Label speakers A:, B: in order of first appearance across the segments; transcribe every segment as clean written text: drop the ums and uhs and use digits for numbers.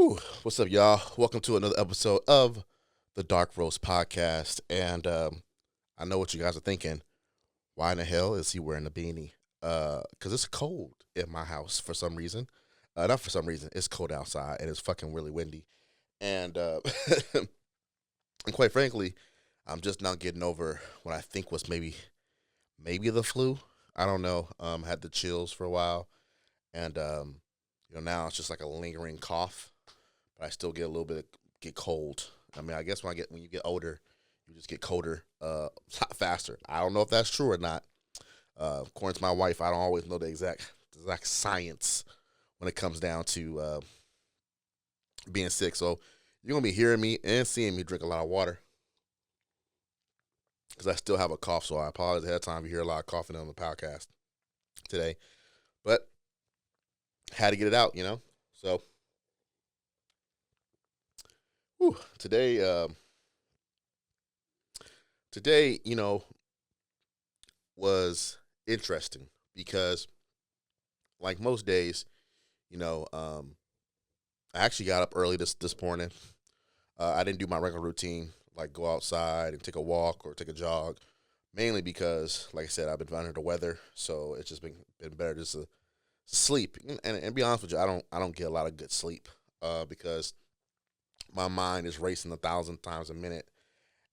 A: Whew. What's up, y'all? Welcome to another episode of the Dark Roast Podcast. And I know what you guys are thinking. Why in the hell is he wearing a beanie? Because it's cold in my house for some reason. Not for some reason. It's cold outside and it's fucking really windy. And and quite frankly, I'm just not getting over what I think was maybe the flu. I don't know. Had the chills for a while, and now it's just like a lingering cough. But I still get cold. I mean, I guess when you get older, you just get colder a lot faster. I don't know if that's true or not. According to my wife, I don't always know the exact science when it comes down to being sick. So you're gonna be hearing me and seeing me drink a lot of water because I still have a cough. So I apologize ahead of time if you hear a lot of coughing on the podcast today. But had to get it out. So whew, today, was interesting because, like most days, you know, um, I actually got up early this morning. I didn't do my regular routine, like go outside and take a walk or take a jog, mainly because, like I said, I've been under the weather, so it's just been better just to sleep. And be honest with you, I don't get a lot of good sleep because my mind is racing 1,000 times a minute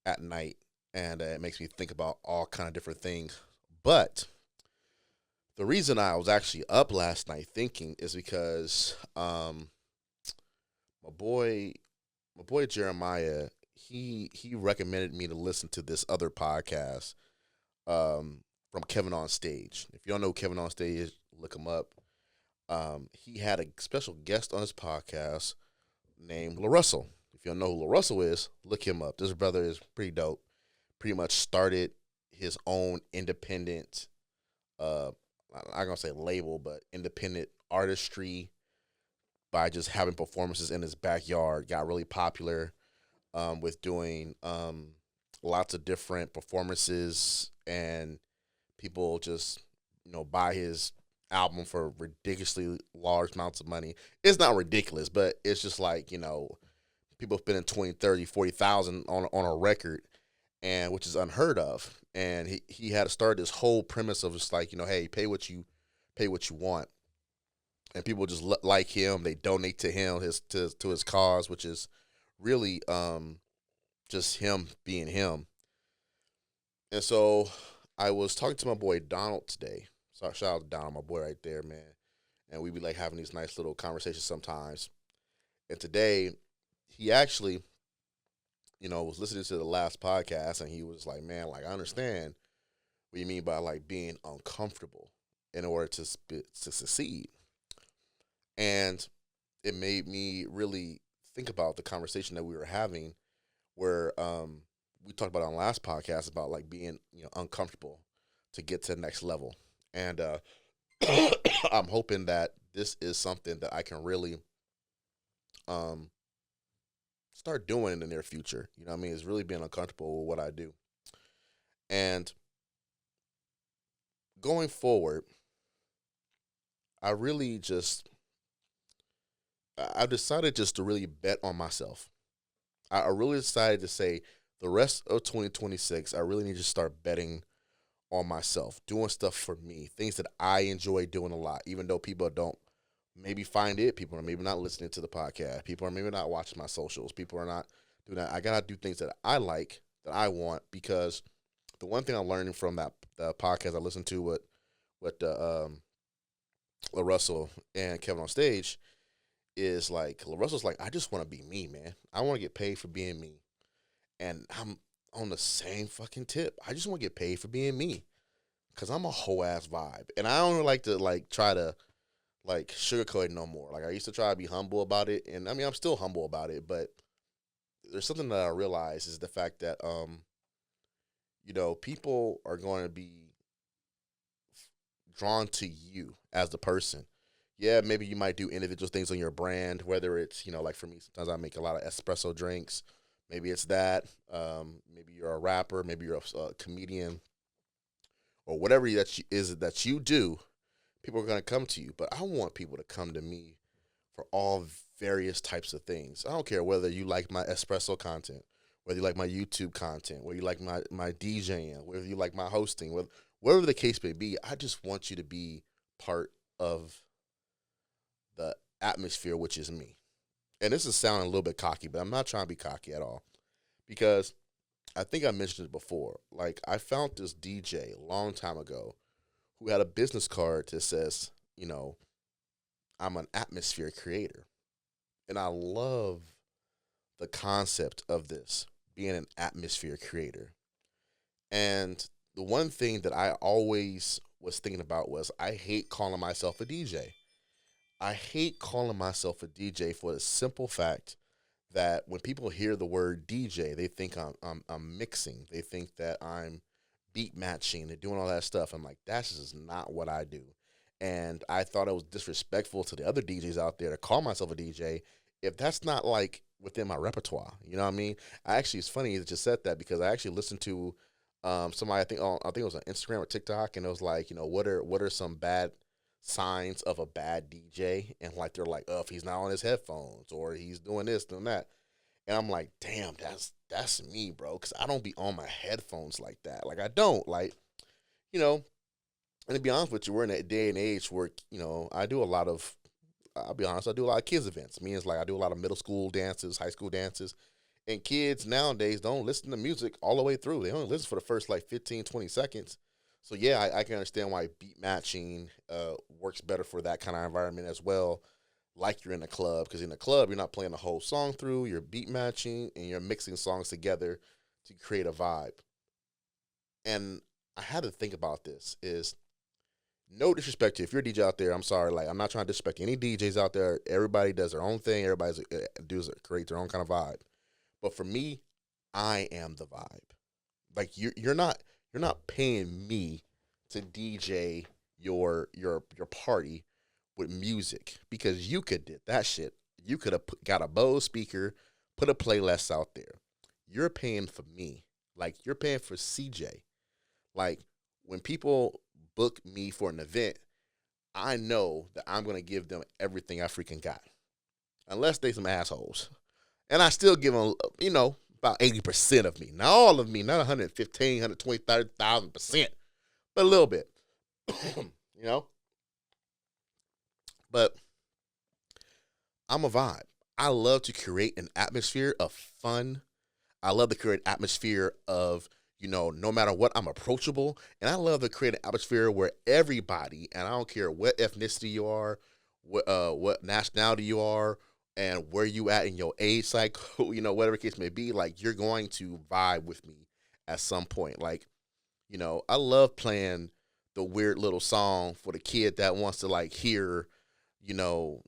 A: at night, and it makes me think about all kind of different things. But the reason I was actually up last night thinking is because my boy my boy Jeremiah, he recommended me to listen to this other podcast from Kevin on Stage. If you don't know who Kevin on Stage is, look him up. He had a special guest on his podcast named LaRussell. If you don't know who LaRussell is, look him up. This brother is pretty dope. Pretty much started his own independent, uh, I'm not gonna say label, but independent artistry by just having performances in his backyard. Got really popular with doing lots of different performances, and people just buy his album for ridiculously large amounts of money. It's not ridiculous, but it's just like people spending 20, 30, 40,000 on a record, and which is unheard of. And he had to start this whole premise of just like hey, pay what you want, and people just like him. They donate to him to his cause, which is really just him being him. And so I was talking to my boy Donald today. So shout out to Donald, my boy right there, man. And we be like having these nice little conversations sometimes. And today he actually, was listening to the last podcast, and he was like, "Man, like I understand what you mean by like being uncomfortable in order to succeed." And it made me really think about the conversation that we were having, where we talked about on the last podcast about like being uncomfortable to get to the next level. And I'm hoping that this is something that I can really um, start doing in the near future. You know what I mean? It's really being uncomfortable with what I do. And going forward, I really just I've decided just to really bet on myself. I really decided to say the rest of 2026, I really need to start betting on myself, doing stuff for me, things that I enjoy doing a lot, even though people don't maybe find it. People are maybe not listening to the podcast. People are maybe not watching my socials. People are not doing that. I gotta do things that I like, that I want, because the one thing I'm learning from that the podcast I listened to with the LaRussell and Kevin on Stage is like LaRussell's like, I just want to be me, man. I want to get paid for being me, and I'm on the same fucking tip. I just want to get paid for being me, cause I'm a whole ass vibe, and I don't like to like try to like sugarcoat it no more. Like I used to try to be humble about it, and I mean I'm still humble about it, but there's something that I realize is the fact that people are going to be drawn to you as the person. Yeah, maybe you might do individual things on your brand, whether it's like for me, sometimes I make a lot of espresso drinks. Maybe it's that. Maybe you're a rapper. Maybe you're a comedian, or whatever is that you do. People are going to come to you, but I want people to come to me for all various types of things. I don't care whether you like my espresso content, whether you like my YouTube content, whether you like my DJing, whether you like my hosting, whatever the case may be. I just want you to be part of the atmosphere, which is me. And this is sounding a little bit cocky, but I'm not trying to be cocky at all because I think I mentioned it before. Like, I found this DJ a long time ago who had a business card that says, I'm an atmosphere creator. And I love the concept of this being an atmosphere creator. And the one thing that I always was thinking about was I hate calling myself a DJ. I hate calling myself a DJ for the simple fact that when people hear the word DJ, they think I'm mixing. They think that I'm beat matching and doing all that stuff. I'm like, that's just not what I do. And I thought it was disrespectful to the other DJs out there to call myself a DJ if that's not like within my repertoire. You know what I mean? It's funny you just said that because I actually listened to somebody I think it was on Instagram or TikTok, and it was like, what are some bad signs of a bad DJ? And like they're like, oh, if he's not on his headphones or he's doing this, doing that. And I'm like, damn, that's me, bro, because I don't be on my headphones like that. Like I don't like, you know. And to be honest with you, we're in a day and age where I do a lot of. I'll be honest, I do a lot of kids events. Means like I do a lot of middle school dances, high school dances. And kids nowadays don't listen to music all the way through. They only listen for the first like 15, 20 seconds. So yeah, I can understand why beat matching works better for that kind of environment as well. Like you're in a club, because in a club you're not playing the whole song through. You're beat matching and you're mixing songs together to create a vibe. And I had to think about this. Is no disrespect to you. If you're a DJ out there, I'm sorry. Like I'm not trying to disrespect any DJs out there. Everybody does their own thing. Everybody does create their own kind of vibe. But for me, I am the vibe. Like you're not paying me to DJ your party with music because you could did that shit. You could have got a Bose speaker, put a playlist out there. You're paying for me. Like you're paying for CJ. Like when people book me for an event, I know that I'm gonna give them everything I freaking got, unless they some assholes. And I still give them, about 80% of me. Not all of me, not 115, 120, 30,000%, but a little bit, you know? But I'm a vibe. I love to create an atmosphere of fun. I love to create an atmosphere of, no matter what, I'm approachable. And I love to create an atmosphere where everybody, and I don't care what ethnicity you are, what nationality you are, and where you at in your age cycle, whatever case may be, like you're going to vibe with me at some point. Like, I love playing the weird little song for the kid that wants to like hear, you know,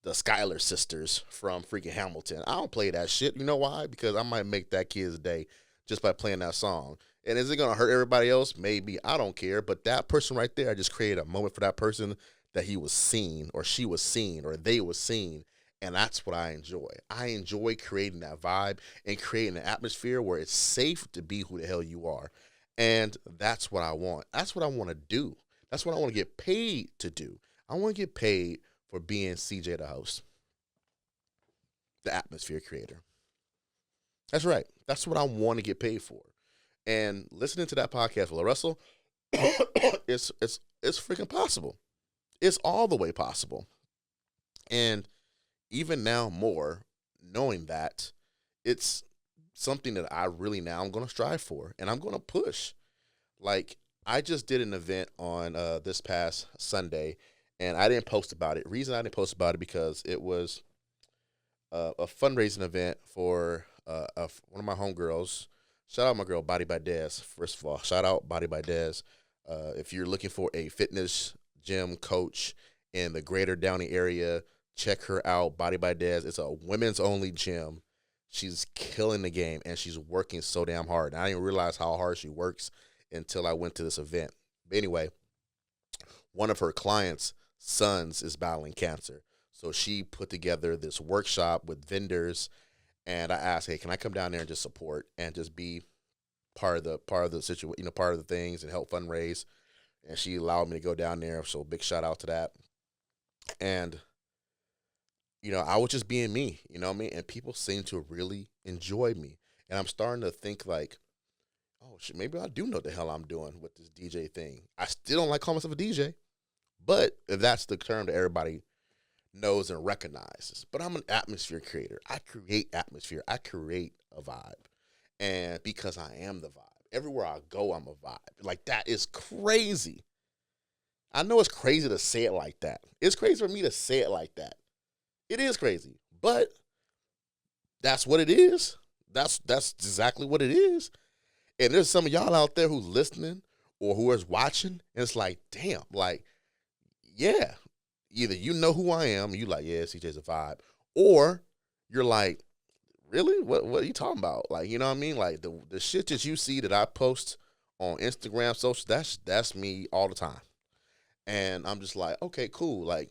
A: the Schuyler sisters from freaking Hamilton. I don't play that shit. You know why? Because I might make that kid's day just by playing that song. And is it gonna hurt everybody else? Maybe. I don't care. But that person right there, I just created a moment for that person that he was seen or she was seen or they was seen. And that's what I enjoy. I enjoy creating that vibe and creating an atmosphere where it's safe to be who the hell you are. And that's what I want. That's what I want to do. That's what I want to get paid to do. I want to get paid for being CJ the host, the atmosphere creator. That's right. That's what I want to get paid for. And listening to that podcast with Russell, it's freaking possible. It's all the way possible. And even now more, knowing that it's something that I really now I'm going to strive for and I'm going to push. Like I just did an event on this past Sunday, and I didn't post about it. Reason I didn't post about it because it was a fundraising event for one of my homegirls. Shout out my girl Body by Des. First of all, shout out Body by Des. If you're looking for a fitness gym coach in the greater Downey area, check her out. Body by Des. It's a women's only gym. She's killing the game and she's working so damn hard. And I didn't realize how hard she works until I went to this event. But anyway, one of her clients' sons is battling cancer. So she put together this workshop with vendors, and I asked, "Hey, can I come down there and just support and just be part of the situation, part of the things and help fundraise?" And she allowed me to go down there. So big shout out to that. And I was just being me, you know what I mean? And people seem to really enjoy me. And I'm starting to think like, oh shit, maybe I do know what the hell I'm doing with this DJ thing. I still don't like calling myself a DJ, but if that's the term that everybody knows and recognizes. But I'm an atmosphere creator. I create atmosphere. I create a vibe. And because I am the vibe, everywhere I go, I'm a vibe. Like that is crazy. I know it's crazy to say it like that. It's crazy for me to say it like that. It is crazy. But that's what it is. That's exactly what it is. And there's some of y'all out there who's listening or who is watching, and it's like, damn, like, yeah. Either you know who I am, you like, yeah, CJ's a vibe, or you're like, really? What are you talking about? Like, you know what I mean? Like the shit that you see that I post on Instagram, social, that's me all the time. And I'm just like, okay, cool. Like,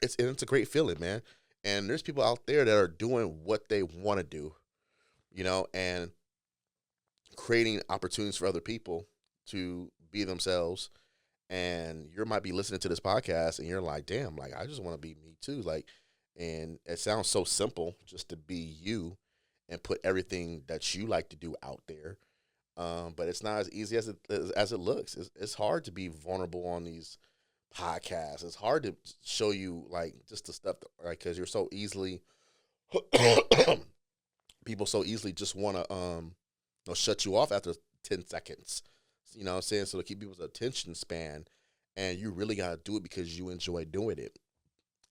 A: it's a great feeling, man. And there's people out there that are doing what they want to do, and creating opportunities for other people to be themselves. And you might be listening to this podcast and you're like, damn, like I just want to be me too. Like, and it sounds so simple just to be you and put everything that you like to do out there. But it's not as easy as it looks. It's hard to be vulnerable on these podcasts. It's hard to show you like just the stuff that, like, because you're so easily people so easily just want to shut you off after 10 seconds. You know what I'm saying? So to keep people's attention span, and you really got to do it because you enjoy doing it.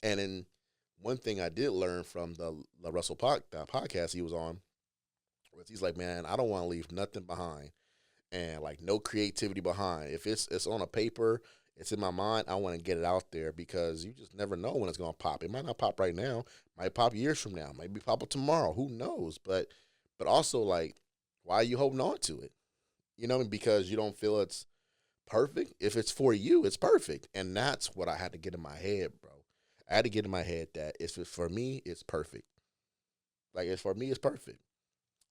A: And then one thing I did learn from the Russell podcast he was on was he's like, man, I don't want to leave nothing behind, and like no creativity behind. If it's on a paper, it's in my mind, I want to get it out there because you just never know when it's gonna pop. It might not pop right now, might pop years from now, maybe pop up tomorrow. Who knows? But also like, why are you holding on to it? Because you don't feel it's perfect. If it's for you, it's perfect. And that's what I had to get in my head, bro. I had to get in my head that if it's for me, it's perfect. Like it's for me, it's perfect.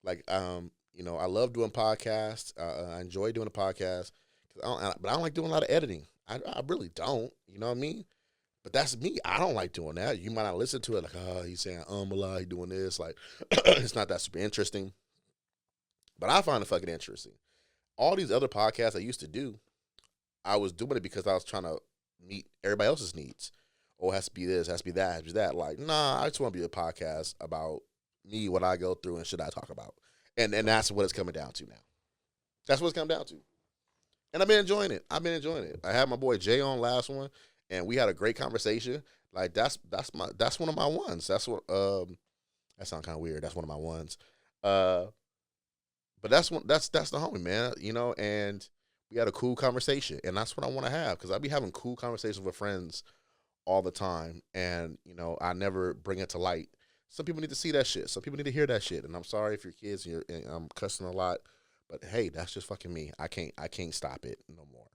A: Like I love doing podcasts. I enjoy doing a podcast, but I don't like doing a lot of editing. I really don't. You know what I mean? But that's me. I don't like doing that. You might not listen to it like, oh, he's saying a lot, he's doing this. Like, it's not that super interesting. But I find it fucking interesting. All these other podcasts I used to do, I was doing it because I was trying to meet everybody else's needs. Oh, it has to be this, it has to be that, it has to be that. Like, nah, I just want to be a podcast about me, what I go through, and shit I talk about. And that's what it's coming down to now. That's what it's coming down to. And I've been enjoying it. I had my boy Jay on last one, and we had a great conversation. Like that's one of my ones. That's what that sounds kind of weird. That's one of my ones. Uh, but that's the homie, man. And we had a cool conversation, and that's what I want to have because I be having cool conversations with friends all the time, and I never bring it to light. Some people need to see that shit. Some people need to hear that shit. And I'm sorry if your kids, and I'm cussing a lot, but hey, that's just fucking me. I can't stop it no more.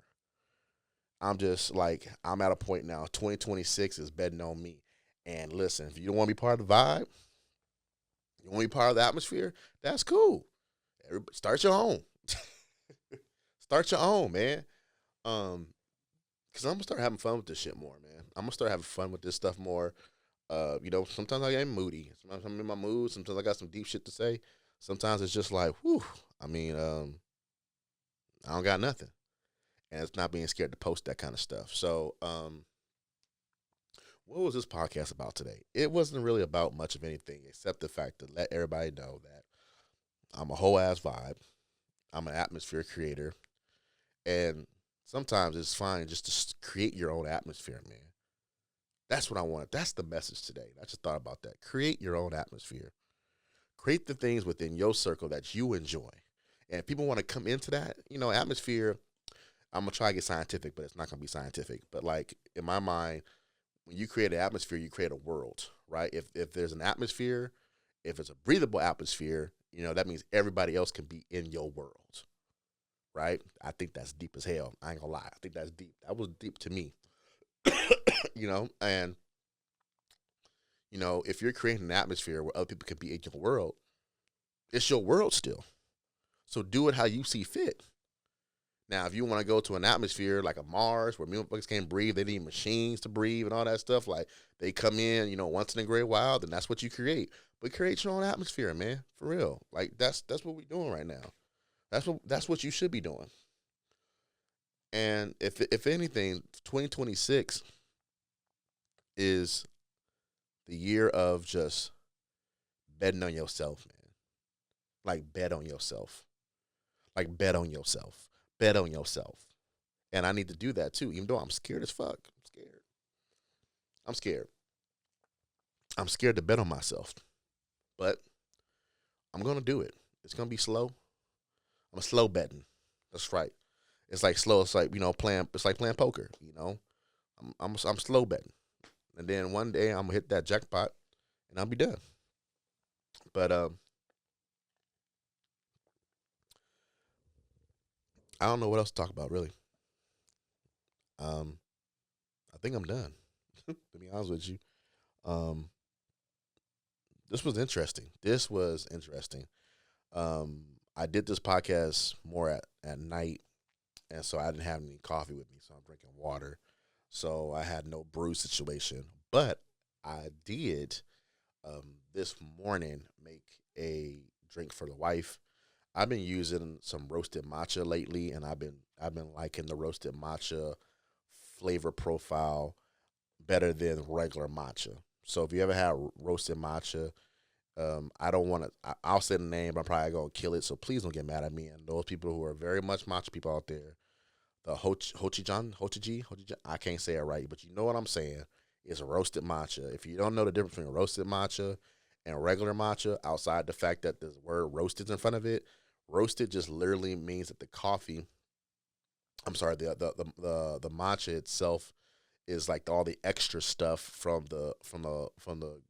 A: I'm just like I'm at a point now. 2026 is betting on me. And listen, if you don't want to be part of the vibe, you want to be part of the atmosphere, that's cool. Everybody, start your own. Start your own, man. Because I'm gonna start having fun with this shit more, man. I'm gonna start having fun with this stuff more. Sometimes I get moody. Sometimes I'm in my mood. Sometimes I got some deep shit to say. Sometimes it's just like, whew. I mean, I don't got nothing, and it's not being scared to post that kind of stuff. So, what was this podcast about today? It wasn't really about much of anything except the fact to let everybody know that I'm a whole ass vibe. I'm an atmosphere creator, and sometimes it's fine just to create your own atmosphere, man. That's what I want. That's the message today. I just thought about that. Create your own atmosphere. Create the things within your circle that you enjoy. And if people want to come into that, atmosphere, I'm going to try to get scientific, but it's not going to be scientific. But like in my mind, when you create an atmosphere, you create a world, right? If there's an atmosphere, if it's a breathable atmosphere, that means everybody else can be in your world, right? I think that's deep as hell. I ain't gonna lie. I think that's deep. That was deep to me, and if you're creating an atmosphere where other people can be in your world, it's your world still. So do it how you see fit. Now, if you want to go to an atmosphere like a Mars where motherfuckers can't breathe, they need machines to breathe and all that stuff. Like they come in, once in a great while, then that's what you create. But create your own atmosphere, man, for real. Like that's what we're doing right now. That's what you should be doing. And if anything, 2026 is the year of just betting on yourself, man. Like bet on yourself. Like bet on yourself. Bet on yourself. And I need to do that too, even though I'm scared as fuck. I'm scared. I'm scared. I'm scared to bet on myself. But I'm gonna do it. It's gonna be slow. I'm a slow betting. That's right. It's like slow. It's like playing. It's like playing poker. I'm slow betting, and then one day I'm gonna hit that jackpot, and I'll be done. But I don't know what else to talk about really. I think I'm done. To be honest with you, um, this was interesting. This was interesting. I did this podcast more at night, and so I didn't have any coffee with me, so I'm drinking water. So I had no brew situation, but I did this morning make a drink for the wife. I've been using some roasted matcha lately, and I've been liking the roasted matcha flavor profile better than regular matcha. So if you ever had roasted matcha, I don't want to. I'll say the name, but I'm probably gonna kill it. So please don't get mad at me. And those people who are very much matcha people out there, the Hochiji, I can't say it right, but you know what I'm saying. It's roasted matcha. If you don't know the difference between roasted matcha and regular matcha, outside the fact that the word roasted in front of it, roasted just literally means that the coffee. I'm sorry, the matcha itself is like all the extra stuff from the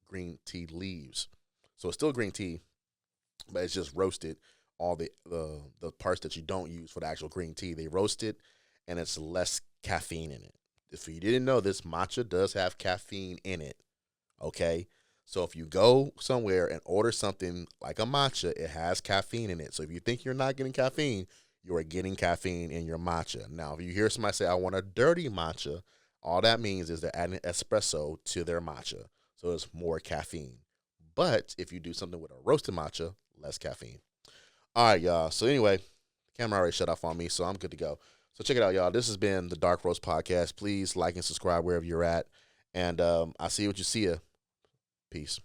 A: green tea leaves. So it's still green tea, but it's just roasted. All the parts that you don't use for the actual green tea, they roast it, and it's less caffeine in it. If you didn't know this, matcha does have caffeine in it. Okay, so if you go somewhere and order something like a matcha, it has caffeine in it. So if you think you're not getting caffeine, you are getting caffeine in your matcha. Now, if you hear somebody say, "I want a dirty matcha," all that means is they're adding espresso to their matcha, so it's more caffeine. But if you do something with a roasted matcha, less caffeine. All right, y'all. So anyway, the camera already shut off on me, so I'm good to go. So check it out, y'all. This has been the Dark Roast Podcast. Please like and subscribe wherever you're at. And I'll see you what you see ya. Peace.